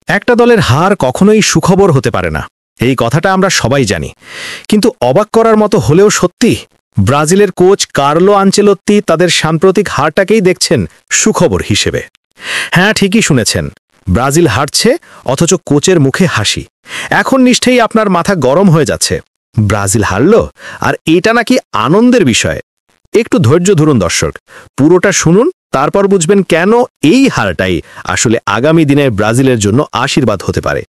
একটা দলের হার কখনোই সুখবর হতে পারে না, এই কথাটা আমরা সবাই জানি। কিন্তু অবাক করার মতো হলেও সত্যি, ব্রাজিলের কোচ কার্লো আনচেলত্তি তাদের সাম্প্রতিক হারটাকেই দেখছেন সুখবর হিসেবে। হ্যাঁ, ঠিকই শুনেছেন, ব্রাজিল হারছে, অথচ কোচের মুখে হাসি। এখন নিশ্চয়ই আপনার মাথা গরম হয়ে যাচ্ছে, ব্রাজিল হারল আর এটা নাকি আনন্দের বিষয়। একটু ধৈর্য ধরুন দর্শক, পুরোটা শুনুন, তারপর বুঝবেন কেন এই হারটাই আসলে আগামী দিনে ব্রাজিলের জন্য আশীর্বাদ হতে পারে।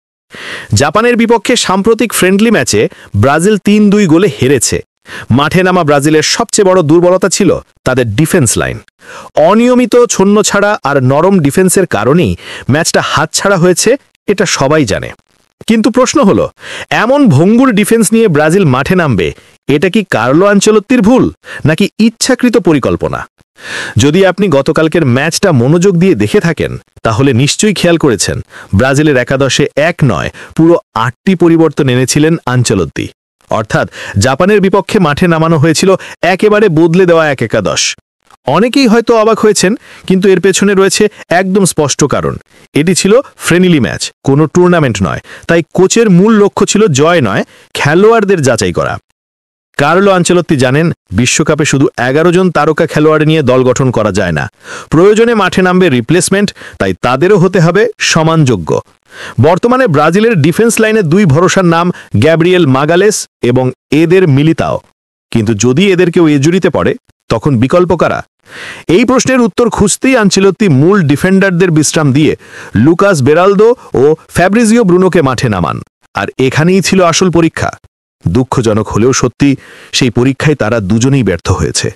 জাপানের বিপক্ষে সাম্প্রতিক ফ্রেন্ডলি ম্যাচে ব্রাজিল ৩-২ গোলে হেরেছে। মাঠে নামা ব্রাজিলের সবচেয়ে বড় দুর্বলতা ছিল তাদের ডিফেন্স লাইন। অনিয়মিত ছন্নছাড়া আর নরম ডিফেন্সের কারণেই ম্যাচটা হাতছাড়া হয়েছে, এটা সবাই জানে। কিন্তু প্রশ্ন হলো, এমন ভঙ্গুর ডিফেন্স নিয়ে ব্রাজিল মাঠে নামবে, এটা কি কার্লো আনচেলত্তির ভুল নাকি ইচ্ছাকৃত পরিকল্পনা? যদি আপনি গতকালকের ম্যাচটা মনোযোগ দিয়ে দেখে থাকেন, তাহলে নিশ্চয়ই খেয়াল করেছেন ব্রাজিলের একাদশে এক নয়, পুরো ৮টি পরিবর্তন এনেছিলেন আনচেলত্তি। অর্থাৎ জাপানের বিপক্ষে মাঠে নামানো হয়েছিল একেবারে বদলে দেওয়া এক একাদশ। অনেকেই হয়তো অবাক হয়েছেন, কিন্তু এর পেছনে রয়েছে একদম স্পষ্ট কারণ। এটি ছিল ফ্রেন্ডলি ম্যাচ, কোনো টুর্নামেন্ট নয়। তাই কোচের মূল লক্ষ্য ছিল জয় নয়, খেলোয়াড়দের যাচাই করা। কার্লো আনচেলত্তি জানেন, বিশ্বকাপে শুধু ১১ জন তারকা খেলোয়াড় নিয়ে দল গঠন করা যায় না। প্রয়োজনে মাঠে নামবে রিপ্লেসমেন্ট, তাই তাদেরও হতে হবে সমানযোগ্য। বর্তমানে ব্রাজিলের ডিফেন্স লাইনে ২ ভরসার নাম গ্যাব্রিয়েল মাগালেস এবং এদের মিলিতাও। কিন্তু যদি এদের কেউ ইনজুরিতে পড়ে, তখন বিকল্প কারা? এই প্রশ্নের উত্তর খুঁজতেই আনচেলত্তি মূল ডিফেন্ডারদের বিশ্রাম দিয়ে লুকাস বেরালদো ও ফ্যাব্রিজিও ব্রুনোকে মাঠে নামান। আর এখানেই ছিল আসল পরীক্ষা। দুঃখজনক হলেও সত্যি, সেই পরীক্ষায় তারা দুজনেই ব্যর্থ হয়েছে।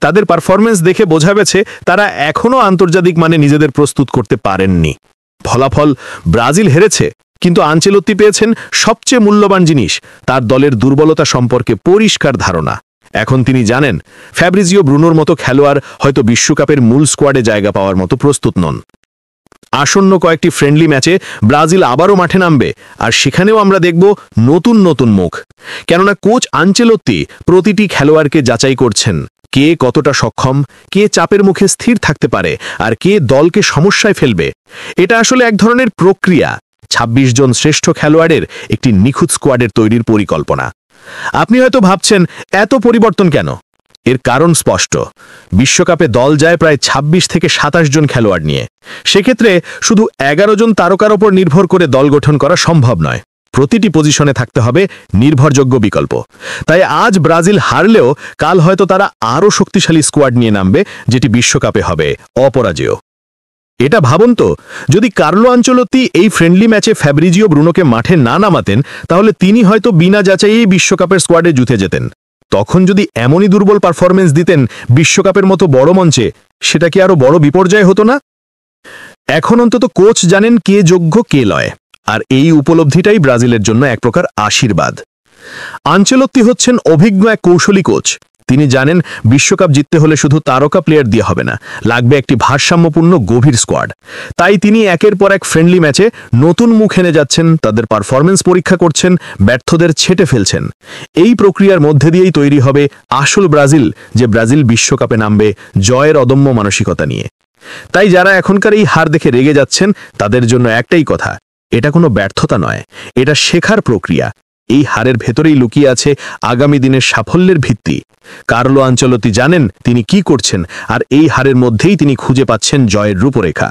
তাদের পারফরমেন্স দেখে বোঝা গেছে তারা এখনও আন্তর্জাতিক মানে নিজেদের প্রস্তুত করতে পারেননি। ফলাফল, ব্রাজিল হেরেছে, কিন্তু আনচেলত্তি পেয়েছেন সবচেয়ে মূল্যবান জিনিস, তার দলের দুর্বলতা সম্পর্কে পরিষ্কার ধারণা। এখন তিনি জানেন, ফ্যাব্রিজিও ব্রুনোর মতো খেলোয়াড় হয়তো বিশ্বকাপের মূল স্কোয়াডে জায়গা পাওয়ার মতো প্রস্তুত নন। আসন্ন কয়েকটি ফ্রেন্ডলি ম্যাচে ব্রাজিল আবারও মাঠে নামবে, আর সেখানেও আমরা দেখব নতুন নতুন মুখ। কেননা কোচ আনচেলত্তি প্রতিটি খেলোয়াড়কে যাচাই করছেন, কে কতটা সক্ষম, কে চাপের মুখে স্থির থাকতে পারে, আর কে দলকে সমস্যায় ফেলবে। এটা আসলে এক ধরনের প্রক্রিয়া, ২৬ জন শ্রেষ্ঠ খেলোয়াড়ের একটি নিখুঁত স্কোয়াডের তৈরির পরিকল্পনা। আপনি হয়তো ভাবছেন, এত পরিবর্তন কেন? এর কারণ স্পষ্ট। বিশ্বকাপে দল যায় প্রায় ২৬ থেকে ২৭ জন খেলোয়াড় নিয়ে। সেক্ষেত্রে শুধু ১১ জন তারকার ওপর নির্ভর করে দল গঠন করা সম্ভব নয়। প্রতিটি পজিশনে থাকতে হবে নির্ভরযোগ্য বিকল্প। তাই আজ ব্রাজিল হারলেও কাল হয়তো তারা আরও শক্তিশালী স্কোয়াড নিয়ে নামবে, যেটি বিশ্বকাপে হবে অপরাজেয়। এটা ভাবুন তো, যদি কার্লো আনচেলত্তি এই ফ্রেন্ডলি ম্যাচে ফ্যাব্রিজিও ব্রুনোকে মাঠে না নামাতেন, তাহলে তিনি হয়তো বিনা যাচাইয়েই বিশ্বকাপের স্কোয়াডে জুতে যেতেন। তখন যদি এমনই দুর্বল পারফরমেন্স দিতেন বিশ্বকাপের মতো বড় মঞ্চে, সেটা কি আরো বড় বিপর্যয় হতো না? এখন অন্তত কোচ জানেন কে যোগ্য কে লয়, আর এই উপলব্ধিটাই ব্রাজিলের জন্য এক প্রকার আশীর্বাদ। আনচেলত্তি হচ্ছেন অভিজ্ঞ এক কৌশলী কোচ। তিনি জানেন, বিশ্বকাপ জিততে হলে শুধু তারকা প্লেয়ার দিয়ে হবে না, লাগবে একটি ভারসাম্যপূর্ণ গভীর স্কোয়াড। তাই তিনি একের পর এক ফ্রেন্ডলি ম্যাচে নতুন মুখ এনে যাচ্ছেন, তাদের পারফরমেন্স পরীক্ষা করছেন, ব্যর্থদের ছেঁটে ফেলছেন। এই প্রক্রিয়ার মধ্যে দিয়েই তৈরি হবে আসল ব্রাজিল, যে ব্রাজিল বিশ্বকাপে নামবে জয়ের অদম্য মানসিকতা নিয়ে। তাই যারা এখনকার এই হার দেখে রেগে যাচ্ছেন, তাদের জন্য একটাই কথা, এটা কোনো ব্যর্থতা নয়, এটা শেখার প্রক্রিয়া। এই হারের ভেতরেই লুকিয়ে আছে আগামী দিনের সাফল্যের ভিত্তি। কার্লো আনচেলত্তি জানেন তিনি কি করছেন, আর এই হারের মধ্যেই তিনি খুঁজে পাচ্ছেন জয়ের রূপরেখা।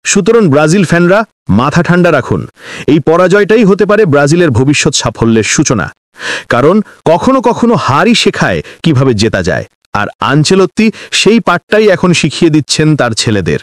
সুতরাং ব্রাজিল ফ্যানরা, মাথা ঠান্ডা রাখুন। এই পরাজয়টাই হতে পারে ব্রাজিলের ভবিষ্যৎ সাফল্যের সূচনা। কারণ কখনো কখনো হারই শেখায় কিভাবে জেতা যায়, আর আনচেলত্তি সেই পাঠটাই এখন শিখিয়ে দিচ্ছেন তার ছেলেদের।